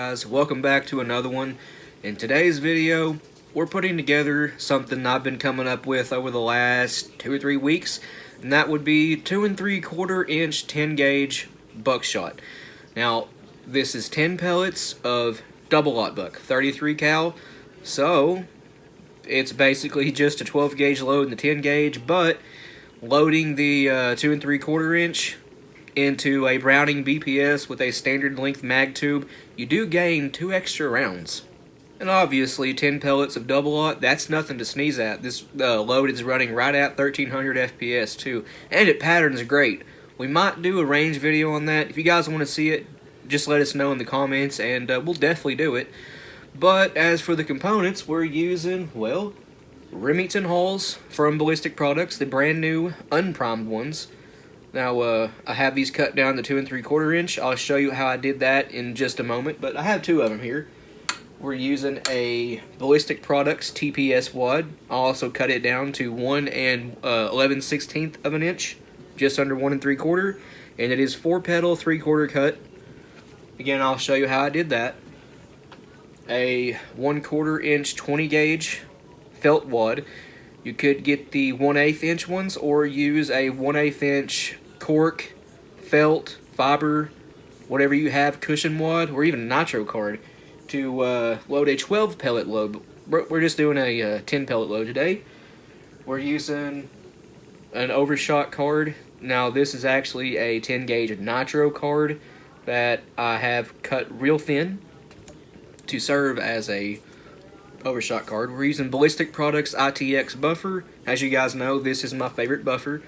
guys? Welcome back to another one. In today's video, we're putting together something I've been coming up with over the last 2 or 3 weeks, and that would be 2 3/4 inch 10 gauge buckshot. Now, this is 10 pellets of double-aught buck, 33 cal, so it's basically just a 12 gauge load in the 10 gauge, but loading the 2 3/4 inch into a Browning BPS with a standard length mag tube, you do gain 2 extra rounds. And obviously 10 pellets of double-aught, that's nothing to sneeze at. This load is running right at 1300 FPS too, and it patterns great. We might do a range video on that. If you guys want to see it, just let us know in the comments and we'll definitely do it. But as for the components, we're using, well, Remington hulls from Ballistic Products, the brand new unprimed ones. Now, I have these cut down to 2 3/4 inch. I'll show you how I did that in just a moment, but I have 2 of them here. We're using a Ballistic Products TPS wad. I'll also cut it down to 1 11/16 of an inch, just under 1 3/4, and it is 4-petal 3/4 cut. Again, I'll show you how I did that. A 1/4 inch 20 gauge felt wad. You could get the 1/8 inch ones or use a 1/8 inch cork, felt, fiber, whatever you have, cushion wad, or even a nitro card to load a 12 pellet load. We're just doing a 10 pellet load today. We're using an overshot card. Now this is actually a 10 gauge nitro card that I have cut real thin to serve as a overshot card. We're using Ballistic Products ITX buffer. As you guys know, this is my favorite buffer,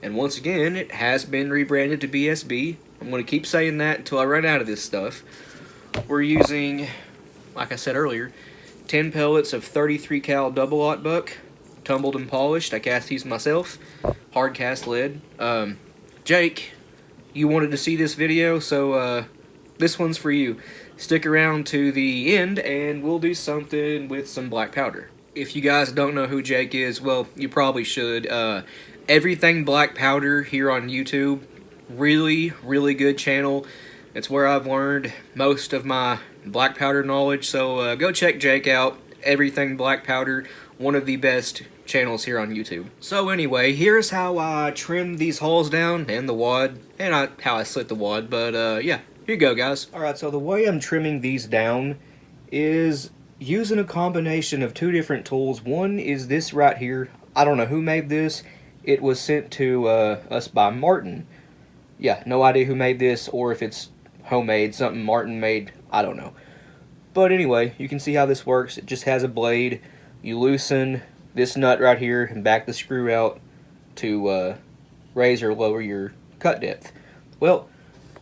and once again it has been rebranded to BSB. I'm going to keep saying that until I run out of this stuff. We're using, like I said earlier, 10 pellets of 33 cal double-aught buck, tumbled and polished. I cast these myself, hard cast lead. Jake, you wanted to see this video, so this one's for you. Stick around to the end and we'll do something with some black powder. If you guys don't know who Jake is, well, you probably should. Everything Black Powder here on YouTube, really good channel. It's where I've learned most of my black powder knowledge, so go check Jake out. Everything Black Powder, one of the best channels here on YouTube. So anyway, here's how I trimmed these hulls down and the wad, and how I slit the wad, but yeah. Here you go, guys. Alright, so the way I'm trimming these down is using a combination of 2 different tools. One is this right here. I don't know who made this. It was sent to us by Martin. Yeah, no idea who made this or if it's homemade, something Martin made, I don't know. But anyway, you can see how this works. It just has a blade. You loosen this nut right here and back the screw out to raise or lower your cut depth. Well,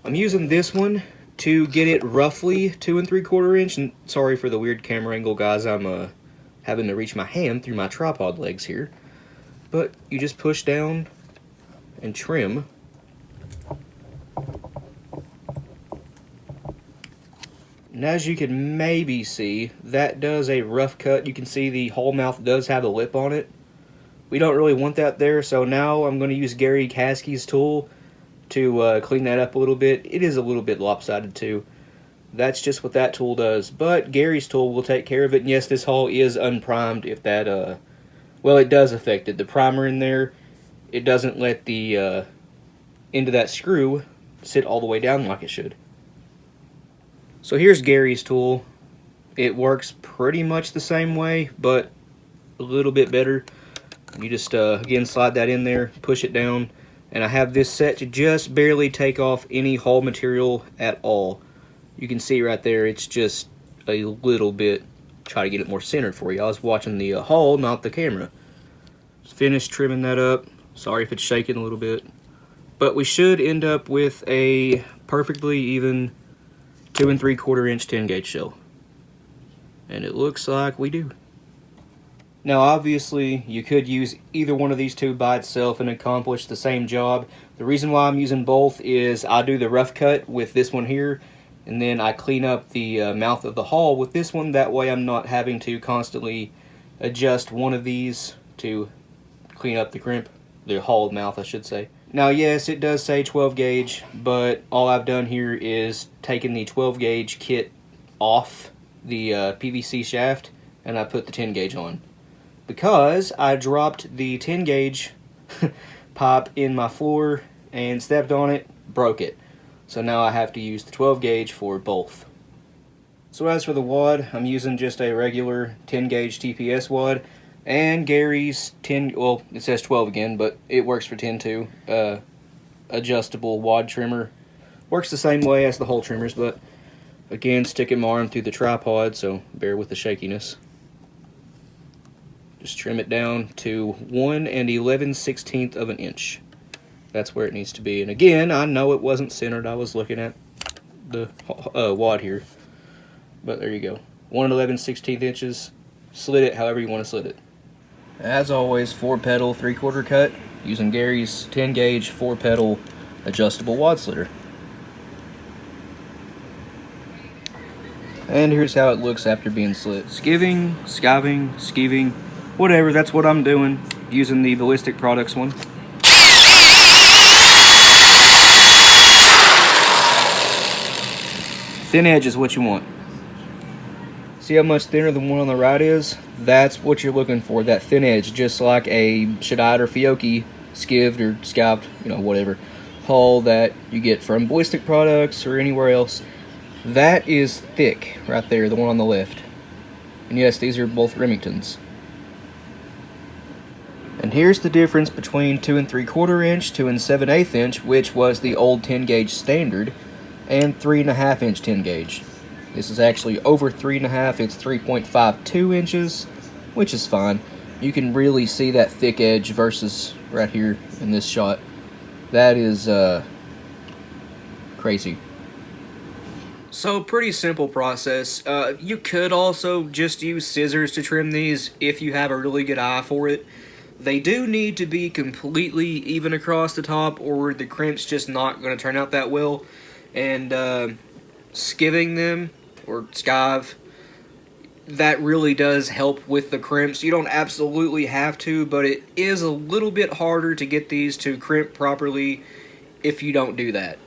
I'm using this one to get it roughly 2 3/4 inch, and sorry for the weird camera angle, guys. I'm having to reach my hand through my tripod legs here. But you just push down and trim. And as you can maybe see, that does a rough cut. You can see the hull mouth does have a lip on it. We don't really want that there, so now I'm going to use Gary Caskey's tool to clean that up a little bit. It is a little bit lopsided too. That's just what that tool does. But Gary's tool will take care of it. And yes, this hull is unprimed. If that, well, it does affect it. The primer in there, it doesn't let the end of that screw sit all the way down like it should. So here's Gary's tool. It works pretty much the same way, but a little bit better. You just, again, slide that in there, push it down. And I have this set to just barely take off any hull material at all. You can see right there, it's just a little bit. Try to get it more centered for you. I was watching the hull, not the camera. Finished trimming that up. Sorry if it's shaking a little bit. But we should end up with a perfectly even 2 3/4 inch 10 gauge shell. And it looks like we do. Now obviously you could use either one of these 2 by itself and accomplish the same job. The reason why I'm using both is I do the rough cut with this one here, and then I clean up the mouth of the hull with this one. That way I'm not having to constantly adjust one of these to clean up the crimp, the hull mouth I should say. Now yes, it does say 12 gauge, but all I've done here is taken the 12 gauge kit off the PVC shaft, and I put the 10 gauge on. Because I dropped the 10 gauge pipe in my floor and stepped on it, broke it. So now I have to use the 12 gauge for both. So as for the wad, I'm using just a regular 10 gauge TPS wad, and Gary's 10, well, it says 12 again, but it works for 10 too. Adjustable wad trimmer. Works the same way as the hole trimmers, but again, sticking my arm through the tripod, so bear with the shakiness. Just trim it down to 1 11/16 of an inch. That's where it needs to be. And again, I know it wasn't centered. I was looking at the wad here. But there you go. 1 11/16 inches. Slit it however you want to slit it. As always, 4-pedal 3/4 cut using Gary's 10 gauge 4-pedal adjustable wad slitter. And here's how it looks after being slit. Skiving, skeeving, whatever, that's what I'm doing, using the Ballistic Products one. Thin edge is what you want. See how much thinner the one on the right is? That's what you're looking for, that thin edge, just like a Shadite or Fiocchi skived or scalped, you know, whatever, hull that you get from Ballistic Products or anywhere else. That is thick right there, the one on the left. And yes, these are both Remingtons. And here's the difference between 2 3/4 inch, 2 7/8 inch, which was the old 10 gauge standard, and 3.5 inch 10 gauge. This is actually over 3.5, it's 3.52 inches, which is fine. You can really see that thick edge versus right here in this shot. That is crazy. So pretty simple process. You could also just use scissors to trim these if you have a really good eye for it. They do need to be completely even across the top, or the crimp's just not going to turn out that well. And skiving them, or skive, that really does help with the crimps. You don't absolutely have to, but it is a little bit harder to get these to crimp properly if you don't do that.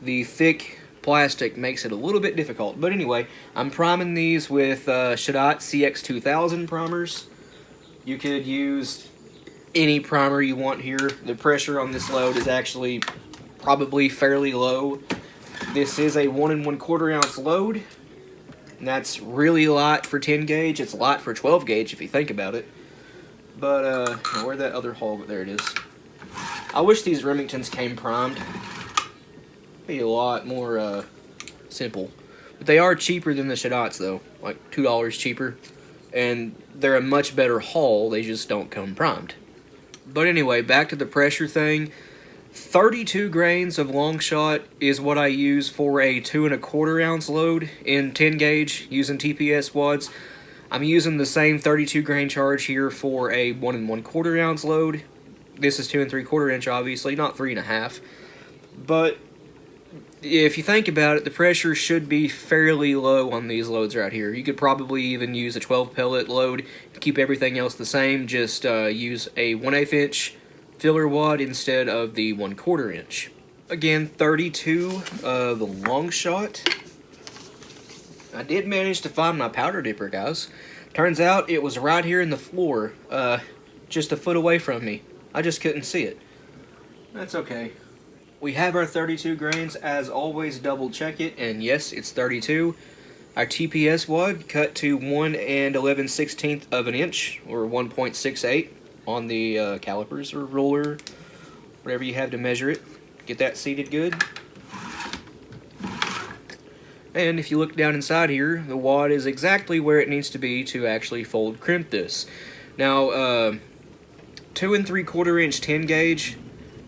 The thick plastic makes it a little bit difficult. But anyway, I'm priming these with Shadite CX2000 primers. You could use any primer you want here. The pressure on this load is actually probably fairly low. This is a 1 1/4 ounce load, and that's really light for 10 gauge. It's light for 12 gauge if you think about it. But where'd that other hole? There it is. I wish these Remingtons came primed. Be a lot more simple. But they are cheaper than the Shadites though, like $2 cheaper, and they're a much better haul. They just don't come primed. But anyway, back to the pressure thing. 32 grains of long shot is what I use for a 2 1/4 ounce load in 10 gauge using TPS wads. I'm using the same 32 grain charge here for a 1 1/4 ounce load. This is 2 3/4 inch, obviously, not 3.5. But if you think about it, the pressure should be fairly low on these loads right here. You could probably even use a 12 pellet load to keep everything else the same. Just use a 1/8 inch filler wad instead of the 1/4 inch. Again, 32 the long shot. I did manage to find my powder dipper, guys. Turns out it was right here in the floor, just a foot away from me. I just couldn't see it. That's okay. We have our 32 grains. As always, double check it, and yes, it's 32. Our TPS wad cut to 1 11/16 of an inch, or 1.68 on the calipers or ruler, whatever you have to measure it. Get that seated good. And if you look down inside here, the wad is exactly where it needs to be to actually fold crimp this. Now, 2 3/4 inch 10 gauge,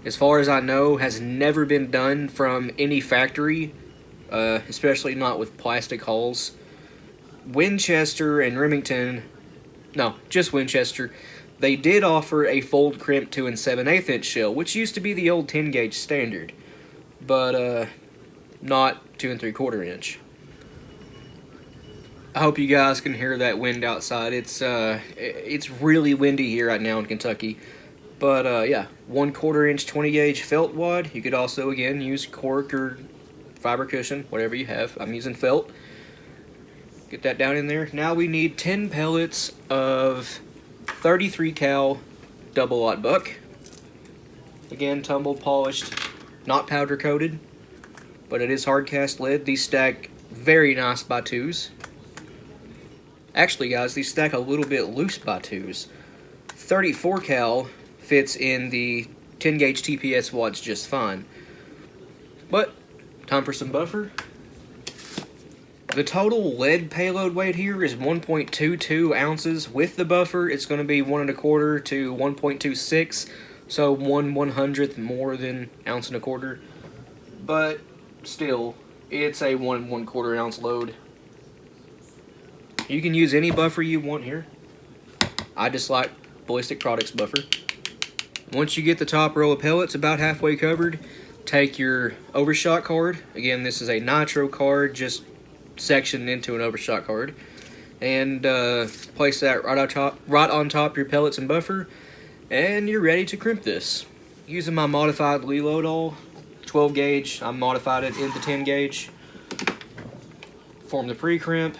as far as I know, has never been done from any factory, especially not with plastic hulls. Winchester and Remington, no, just Winchester, they did offer a fold crimp 2 7/8 inch shell, which used to be the old 10 gauge standard, but not 2 3/4 inch. I hope you guys can hear that wind outside. It's really windy here right now in Kentucky. But yeah, 1/4 inch 20 gauge felt wad. You could also again use cork or fiber cushion, whatever you have. I'm using felt. Get that down in there. Now we need 10 pellets of 33 cal double-aught buck. Again, tumbled, polished, not powder coated, but it is hard cast lead. These stack very nice by twos. Actually, guys, these stack a little bit loose by twos. 34 cal fits in the 10 gauge TPS wads just fine. But time for some buffer. The total lead payload weight here is 1.22 ounces. With the buffer, it's going to be 1.25 to 1.26, so 1/100th more than ounce and a quarter. But still, it's a 1 1/4 ounce load. You can use any buffer you want here. I just like Ballistic Products buffer. Once you get the top row of pellets about halfway covered, take your overshot card. Again, this is a nitro card, just sectioned into an overshot card, and place that right on top of your pellets and buffer, and you're ready to crimp this. Using my modified Leloadol 12 gauge, I modified it into 10 gauge. Form the pre-crimp.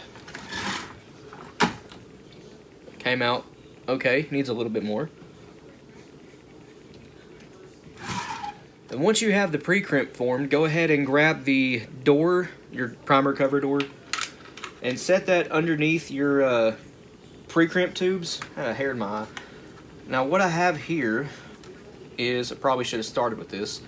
Came out okay, needs a little bit more. And once you have the pre-crimp formed, go ahead and grab the door, your primer cover door, and set that underneath your pre-crimp tubes. I had a hair in my eye. Now what I have here is, I probably should have started with this,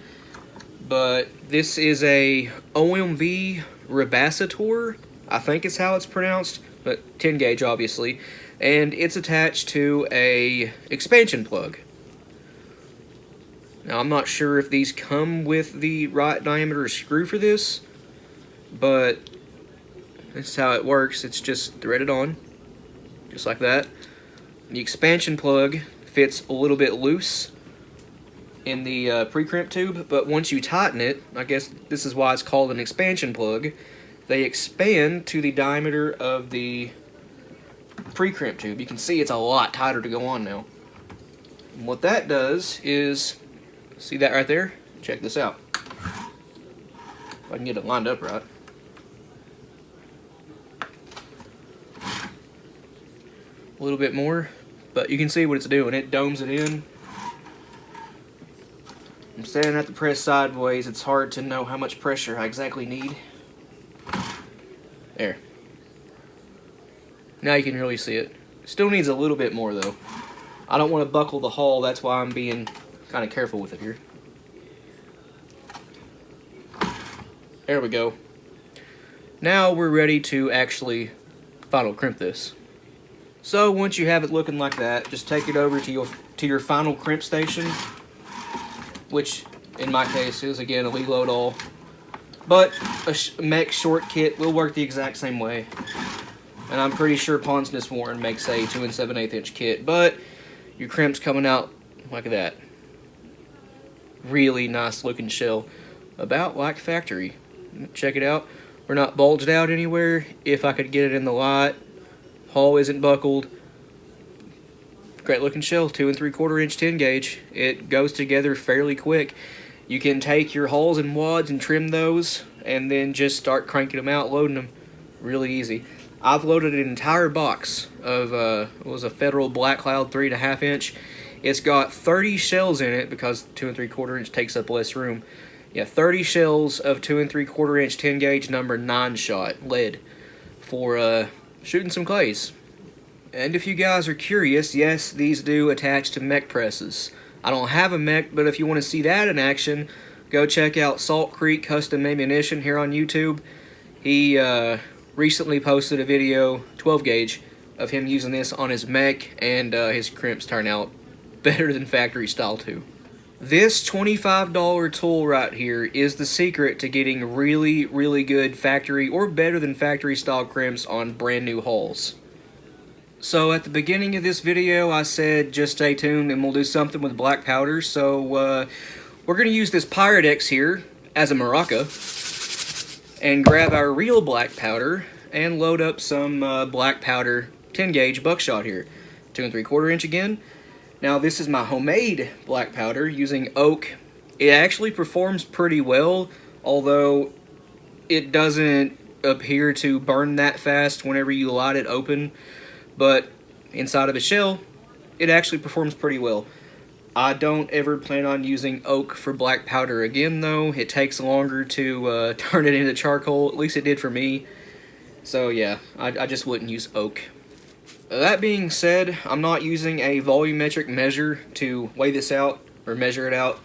but this is a OMV Rebasator, I think is how it's pronounced, but 10 gauge obviously, and it's attached to a expansion plug. Now, I'm not sure if these come with the right diameter screw for this, but this is how it works. It's just threaded on, just like that. The expansion plug fits a little bit loose in the pre-crimp tube, but once you tighten it, I guess this is why it's called an expansion plug, they expand to the diameter of the pre-crimp tube. You can see it's a lot tighter to go on now. And what that does is, see that right there? Check this out. If I can get it lined up right. A little bit more, but you can see what it's doing. It domes it in. I'm standing at the press sideways. It's hard to know how much pressure I exactly need. There. Now you can really see it. Still needs a little bit more though. I don't want to buckle the hull, that's why I'm being kind of careful with it here. There we go. Now we're ready to actually final crimp this. So once you have it looking like that, just take it over to your final crimp station, which in my case is again a Leloadol, but a mech short kit will work the exact same way. And I'm pretty sure Ponsness Warren makes a 2 7/8 inch kit, but your crimp's coming out like that. Really nice looking shell, about like factory. Check it out. We're not bulged out anywhere. If I could get it in the light, hull isn't buckled. Great looking shell, 2 3/4 inch 10 gauge. It goes together fairly quick. You can take your hulls and wads and trim those, and then just start cranking them out, loading them. Really easy. I've loaded an entire box of it was a Federal Black Cloud 3 1/2 inch. It's got 30 shells in it because 2 3/4 inch takes up less room. Yeah, 30 shells of 2 3/4 inch 10 gauge number 9 shot lead for shooting some clays. And if you guys are curious, yes, these do attach to mech presses. I don't have a mech, but if you want to see that in action, go check out Salt Creek Custom Ammunition here on YouTube. He recently posted a video, 12 gauge, of him using this on his mech, and his crimps turn out better than factory style too. This $25 tool right here is the secret to getting really, really good factory or better than factory style crimps on brand new hulls. So at the beginning of this video I said just stay tuned and we'll do something with black powder, so we're going to use this Pyrex here as a maraca and grab our real black powder and load up some black powder 10 gauge buckshot here. 2 3/4 inch again. Now this is my homemade black powder using oak. It actually performs pretty well, although it doesn't appear to burn that fast whenever you light it open, but inside of a shell, it actually performs pretty well. I don't ever plan on using oak for black powder again, though. It takes longer to turn it into charcoal. At least it did for me. So yeah, I just wouldn't use oak. That being said, I'm not using a volumetric measure to weigh this out or measure it out,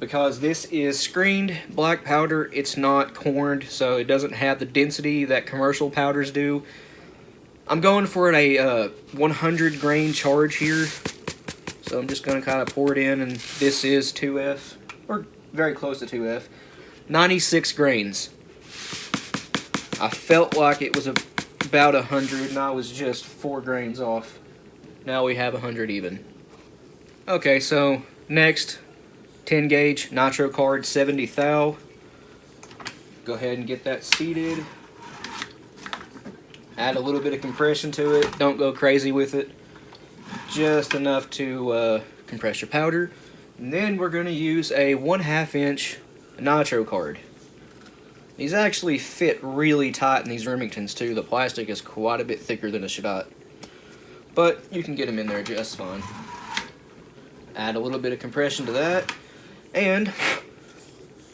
because this is screened black powder. It's not corned, so it doesn't have the density that commercial powders do. I'm going for a 100 grain charge here. So I'm just going to kind of pour it in, and this is 2F, or very close to 2F. 96 grains. I felt like it was about 100, and I was just 4 grains off. Now we have 100 even. Okay, so next, 10 gauge nitro card 70 thou. Go ahead and get that seated. Add a little bit of compression to it. Don't go crazy with it. Just enough to compress your powder. And then we're going to use a 1/2 inch nitro card. These actually fit really tight in these Remingtons too. The plastic is quite a bit thicker than a shot, but you can get them in there just fine. Add a little bit of compression to that, and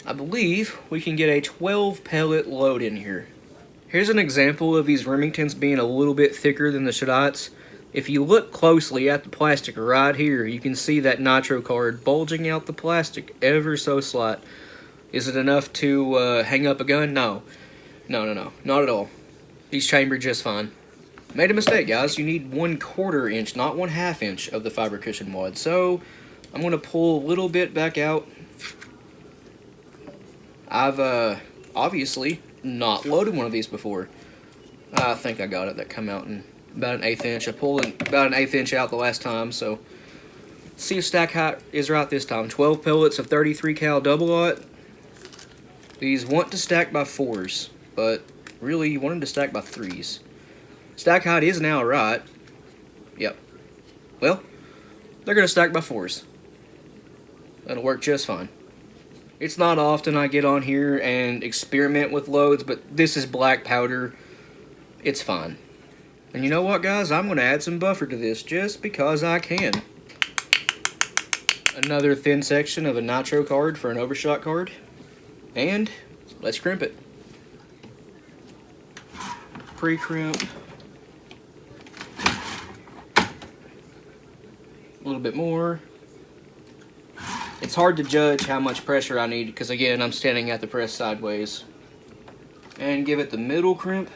I believe we can get a 12 pellet load in here. Here's an example of these Remingtons being a little bit thicker than the shots. If you look closely at the plastic right here, you can see that nitro card bulging out the plastic ever so slight. Is it enough to hang up a gun? No. No, not at all. These chamber just fine. Made a mistake, guys. You need 1/4 inch, not 1/2 inch of the fiber cushion wad. So I'm going to pull a little bit back out. I've obviously not loaded one of these before. I think I got it. That come out in about 1/8 inch. I pulled about 1/8 inch out the last time, so let's see if stack height is right this time. 12 pellets of 33 cal double aught. These want to stack by 4s, but really you want them to stack by 3s. Stack height is now right. Yep. Well, they're going to stack by 4s. That'll work just fine. It's not often I get on here and experiment with loads, but this is black powder. It's fine. And you know what, guys? I'm going to add some buffer to this just because I can. Another thin section of a nitro card for an overshot card. And let's crimp it. Pre-crimp. A little bit more. It's hard to judge how much pressure I need because, again, I'm standing at the press sideways. And give it the middle crimp.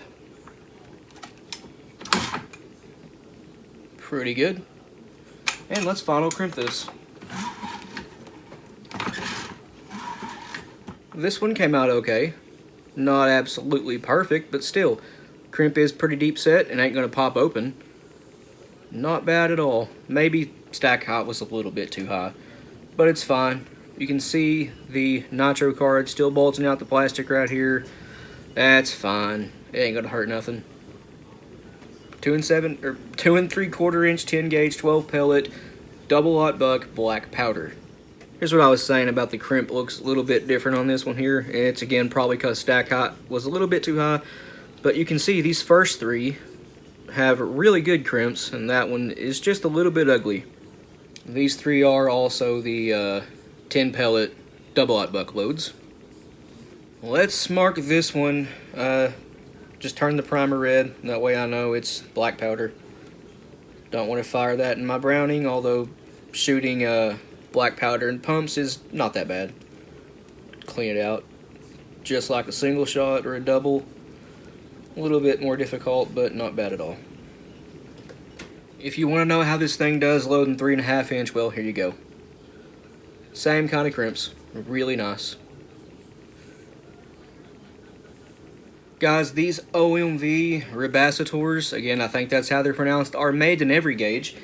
Pretty good. And let's final crimp this. This one came out okay. Not absolutely perfect, but still. Crimp is pretty deep set and ain't going to pop open. Not bad at all. Maybe stack height was a little bit too high, but it's fine. You can see the nitro card still bulging out the plastic right here. That's fine. It ain't going to hurt nothing. 2 3/4 inch 10 gauge 12 pellet double aught buck black powder. Here's what I was saying about the crimp. Looks a little bit different on this one here. It's again probably because stack height was a little bit too high, but you can see these first 3 have really good crimps, and that one is just a little bit ugly. These 3 are also the 10 pellet double aught buck loads. Let's mark this one. Just turn the primer red, that way I know it's black powder. Don't want to fire that in my Browning, although shooting black powder in pumps is not that bad. Clean it out just like a single shot or a double. A little bit more difficult, but not bad at all. If you want to know how this thing does loading 3.5 inch, well, here you go. Same kind of crimps, really nice. Guys, these OMV Rebasators, again, I think that's how they're pronounced, are made in every gauge.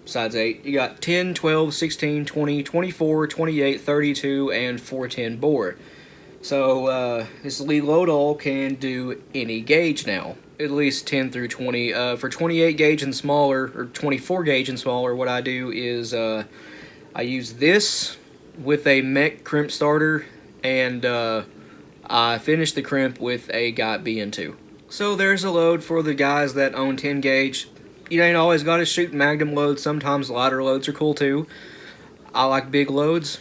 Besides 8, you got 10, 12, 16, 20, 24, 28, 32, and 410 bore. So this Lee Loadall can do any gauge now, at least 10 through 20. For 28 gauge and smaller, or 24 gauge and smaller, what I do is I use this with a mech crimp starter, and I finish the crimp with a Got B&2. So there's a load for the guys that own 10 gauge. You ain't always got to shoot magnum loads. Sometimes lighter loads are cool too. I like big loads.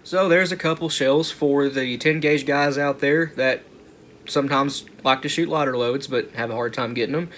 So there's a couple shells for the 10 gauge guys out there that sometimes like to shoot lighter loads but have a hard time getting them.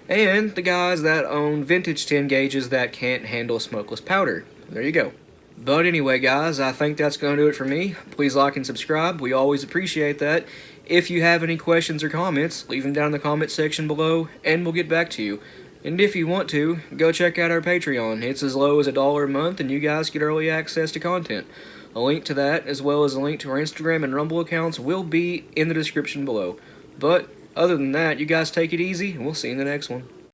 And the guys that own vintage 10 gauges that can't handle smokeless powder. There you go. But anyway, guys, I think that's going to do it for me. Please like and subscribe. We always appreciate that. If you have any questions or comments, leave them down in the comment section below, and we'll get back to you. And if you want to, go check out our Patreon. It's as low as $1 a month, and you guys get early access to content. A link to that, as well as a link to our Instagram and Rumble accounts, will be in the description below. But other than that, you guys take it easy, and we'll see you in the next one.